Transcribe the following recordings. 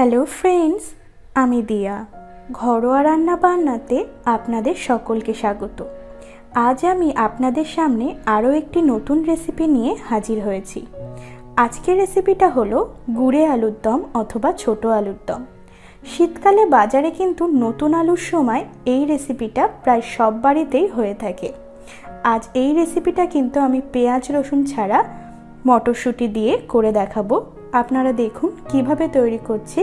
Hello friends, আমি দিয়া। ঘরোয়া রান্না বান্নাতে আপনাদের সকলকে স্বাগত। আজ আমি আপনাদের সামনে আরও একটি নতুন রেসিপি নিয়ে হাজির হয়েছি। আজকের রেসিপিটা হলো গুঁড়ে আলুর দম অথবা ছোট আলুর দম। শীতকালে বাজারে কিন্তু নতুন আলুর সময় এই রেসিপিটা প্রায় সব বাড়িতেই হয়ে থাকে। আজ এই রেসিপিটা কিন্তু আমি পেঁয়াজ রসুন ছাড়া মটরশুঁটি দিয়ে করে দেখাবো। আপনারা দেখুন কিভাবে তৈরি করছি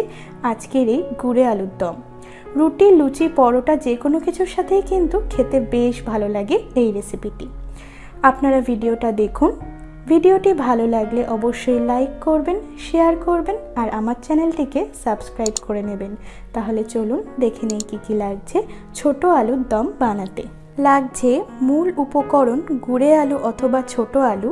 আজকের এই গুঁড়ে আলুর দম। রুটি, লুচি, পরোটা যে কোনো কিছুর সাথেই কিন্তু খেতে বেশ ভালো লাগে এই রেসিপিটি। আপনারা ভিডিওটা দেখুন। ভিডিওটি ভালো লাগলে অবশ্যই লাইক করবেন, শেয়ার করবেন আর আমার চ্যানেলটিকে সাবস্ক্রাইব করে নেবেন। তাহলে চলুন দেখে নেই কী কী লাগছে ছোট আলুর দম বানাতে। লাগছে মূল উপকরণ গুঁড়ে আলু অথবা ছোট আলু।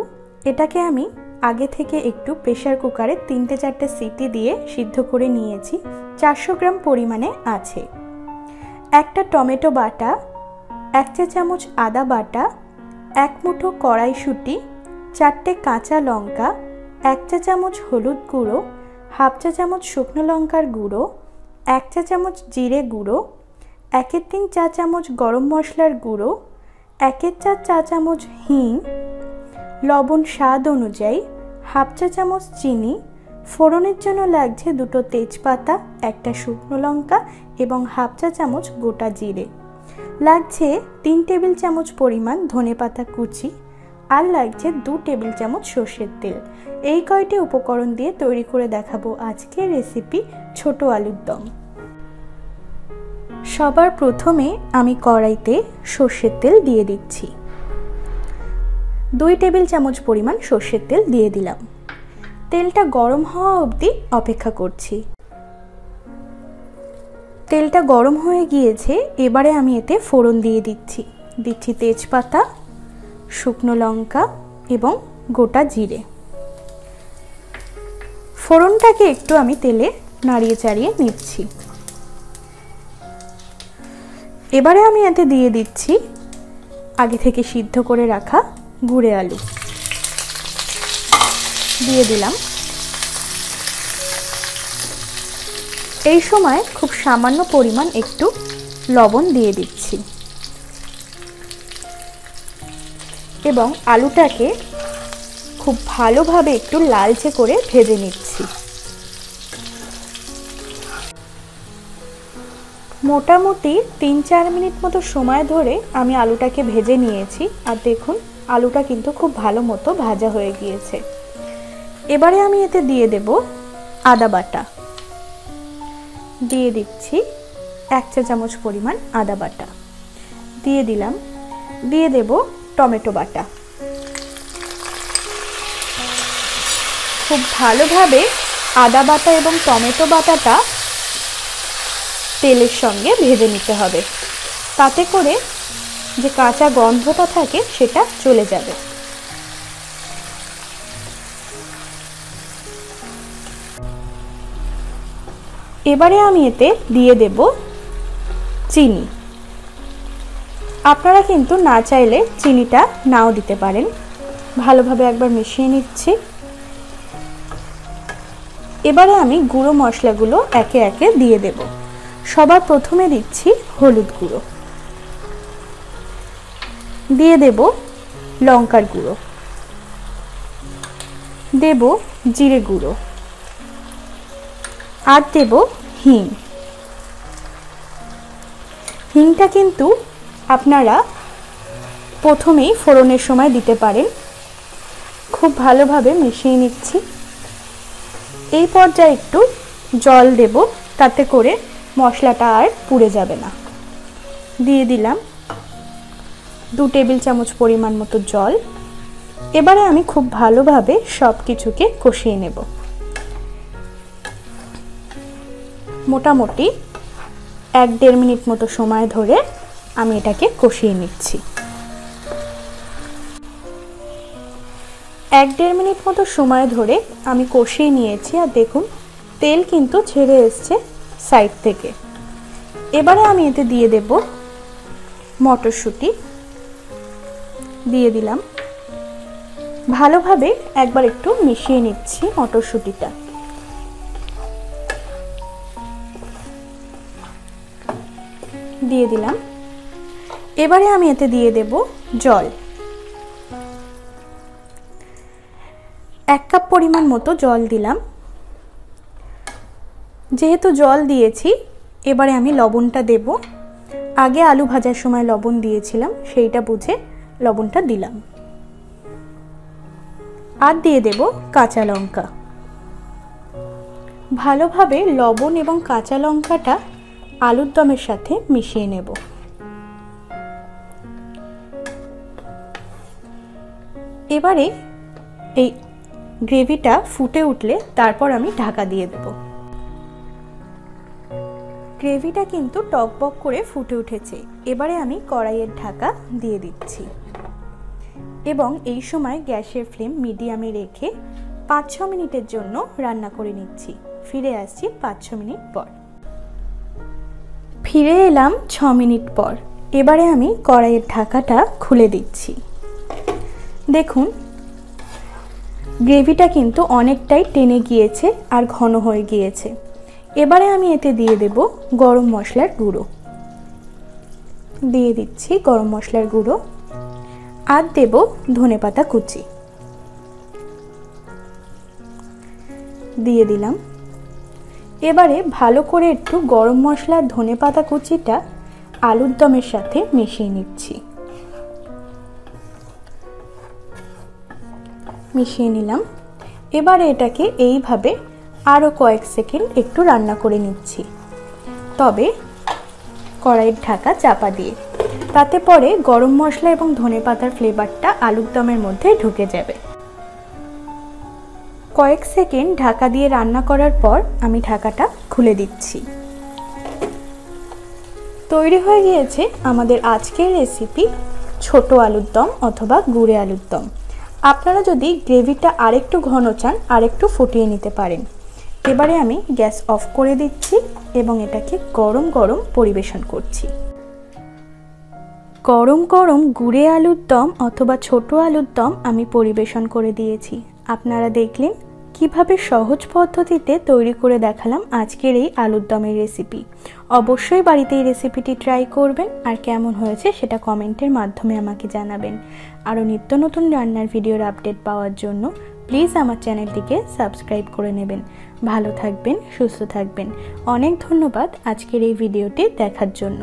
এটাকে আমি আগে থেকে একটু প্রেসার কুকারে 3-4টে সিটি দিয়ে সিদ্ধ করে নিয়েছি। 400 গ্রাম পরিমাণে আছে। একটা টমেটো বাটা, 1 চা চামচ আদা বাটা, 1 মুঠো কড়াইশুঁটি, 4টে কাঁচা লঙ্কা, 1 চা চামচ হলুদ গুঁড়ো, 1/2 চা চামচ শুকনো লঙ্কার গুঁড়ো, 1 চা চামচ জিরে গুঁড়ো, 1/3 চা চামচ গরম মশলার গুঁড়ো, 1/4 চা চামচ হিং, লবণ স্বাদ অনুযায়ী, 1/2 চা চামচ চিনি। ফোড়নের জন্য লাগছে 2টো তেজপাতা, 1টা শুকনো লঙ্কা এবং 1/2 চা চামচ গোটা জিরে। লাগছে 3 টেবিল চামচ পরিমাণ ধনেপাতা কুচি আর লাগছে 2 টেবিল চামচ সর্ষের তেল। এই কয়টি উপকরণ দিয়ে তৈরি করে দেখাবো আজকের রেসিপি ছোট আলুর দম। সবার প্রথমে আমি কড়াইতে সর্ষের তেল দিয়ে দিচ্ছি। 2 টেবিল চামচ পরিমাণ সর্ষের তেল দিয়ে দিলাম। তেলটা গরম হওয়া অবধি অপেক্ষা করছি। তেলটা গরম হয়ে গিয়েছে, এবারে আমি এতে ফোড়ন দিয়ে দিচ্ছি তেজপাতা, শুকনো লঙ্কা এবং গোটা জিরে। ফোড়নটাকে একটু আমি তেলে নাড়িয়ে চাড়িয়ে নিচ্ছি। এবারে আমি এতে দিয়ে দিচ্ছি আগে থেকে সিদ্ধ করে রাখা গুঁড়ে আলু দিয়ে দিলাম। এই সময় খুব সামান্য পরিমাণ একটু লবণ দিয়ে দিচ্ছি এবং আলুটাকে খুব ভালোভাবে একটু লালচে করে ভেজে নিচ্ছি। মোটামুটি 3-4 মিনিট মতো সময় ধরে আমি আলুটাকে ভেজে নিয়েছি আর দেখুন আলুটা কিন্তু খুব ভালো মতো ভাজা হয়ে গিয়েছে। এবারে আমি এতে দিয়ে দেব আদা বাটা। দিয়ে দিচ্ছি 1 চা চামচ পরিমাণ আদা বাটা দিয়ে দিলাম। দিয়ে দেব টমেটো বাটা। খুব ভালোভাবে আদা বাটা এবং টমেটো বাটাটা তেলের সঙ্গে ভেজে নিতে হবে, তাতে করে যে কাঁচা গন্ধটা থাকে সেটা চলে যাবে। এবারে আমি এতে দিয়ে দেব চিনি। আপনারা কিন্তু না চাইলে চিনিটা নাও দিতে পারেন। ভালোভাবে একবার মিশিয়ে নিচ্ছি। এবারে আমি গুঁড়ো মশলাগুলো একে একে দিয়ে দেব। সবার প্রথমে দিচ্ছি হলুদ গুঁড়ো, দিয়ে দেব লঙ্কার গুঁড়ো, দেব জিরে গুঁড়ো আর দেব হিং। হিংটা কিন্তু আপনারা প্রথমেই ফোড়নের সময় দিতে পারেন। খুব ভালোভাবে মিশিয়ে নিচ্ছি। এই পর্যায়ে একটু জল দেব, তাতে করে মশলাটা আর পুড়ে যাবে না। দিয়ে দিলাম 2 টেবিল চামচ পরিমাণ মতো জল। এবারে আমি খুব ভালোভাবে সব কিছুকে কষিয়ে নেব। মোটামুটি 1-1.5 মিনিট মতো সময় ধরে আমি এটাকে কষিয়ে নিচ্ছি। 1-1.5 মিনিট মতো সময় ধরে আমি কষিয়ে নিয়েছি আর দেখুন তেল কিন্তু ছেড়ে এসছে সাইড থেকে। এবারে আমি এতে দিয়ে দেব মটরশুঁটি। দিয়ে দিলাম। ভালোভাবে একবার একটু মিশিয়ে নিচ্ছি মটরশুঁটিটা। দিয়ে দিলাম। এবারে আমি এতে দিয়ে দেব জল, 1 কাপ পরিমাণ মতো জল দিলাম। যেহেতু জল দিয়েছি, এবারে আমি লবণটা দেব। আগে আলু ভাজার সময় লবণ দিয়েছিলাম, সেইটা বুঝে লবণটা দিলাম। আর দিয়ে দেব কাঁচা লঙ্কা। ভালোভাবে লবণ এবং কাঁচা লঙ্কাটা আলুর দমের সাথে মিশিয়ে নেব। এবারে এই গ্রেভিটা ফুটে উঠলে তারপর আমি ঢাকা দিয়ে দেব। গ্রেভিটা কিন্তু টকবক করে ফুটে উঠেছে। এবারে আমি কড়াইয়ের ঢাকা দিয়ে দিচ্ছি এবং এই সময় গ্যাসের ফ্লেম মিডিয়ামে রেখে 5-6 মিনিটের জন্য রান্না করে নিচ্ছি। ফিরে আসছি 5-6 মিনিট পর। ফিরে এলাম 6 মিনিট পর। এবারে আমি কড়াইয়ের ঢাকাটা খুলে দিচ্ছি। দেখুন, গ্রেভিটা কিন্তু অনেকটাই টেনে গিয়েছে আর ঘন হয়ে গিয়েছে। এবারে আমি এতে দিয়ে দেব গরম মশলার গুঁড়ো। দিয়ে দিচ্ছি গরম মশলার গুঁড়ো, আর দেব ধনেপাতা কুচি। দিয়ে দিলাম। এবারে ভালো করে একটু গরম মশলা আর ধনেপাতা কুচিটা আলুর দমের সাথে মিশিয়ে নিচ্ছি। মিশিয়ে নিলাম। এবারে এটাকে এইভাবে আরও কয়েক সেকেন্ড একটু রান্না করে নিচ্ছি, তবে কড়াইয়ের ঢাকা চাপা দিয়ে। তাতে পরে গরম মশলা এবং ধনেপাতার ফ্লেভারটা আলুর দমের মধ্যে ঢুকে যাবে। কয়েক সেকেন্ড ঢাকা দিয়ে রান্না করার পর আমি ঢাকাটা খুলে দিচ্ছি। তৈরি হয়ে গিয়েছে আমাদের আজকের রেসিপি ছোট আলুর দম অথবা গুঁড়ে আলুর দম। আপনারা যদি গ্রেভিটা আরেকটু ঘন চান, আরেকটু ফুটিয়ে নিতে পারেন। এবারে আমি গ্যাস অফ করে দিচ্ছি এবং এটাকে গরম গরম পরিবেশন করছি। গরম গরম গুঁড়ে আলুর দম অথবা ছোট আলুর দম আমি পরিবেশন করে দিয়েছি। আপনারা দেখলেন কিভাবে সহজ পদ্ধতিতে তৈরি করে দেখালাম আজকের এই আলুর দমের রেসিপি। অবশ্যই বাড়িতে এই রেসিপিটি ট্রাই করবেন, আর কেমন হয়েছে সেটা কমেন্টের মাধ্যমে আমাকে জানাবেন। আরও নিত্য নতুন রান্নার ভিডিওর আপডেট পাওয়ার জন্য প্লিজ আমার চ্যানেলটিকে সাবস্ক্রাইব করে নেবেন। ভালো থাকবেন, সুস্থ থাকবেন। অনেক ধন্যবাদ আজকের এই ভিডিওটি দেখার জন্য।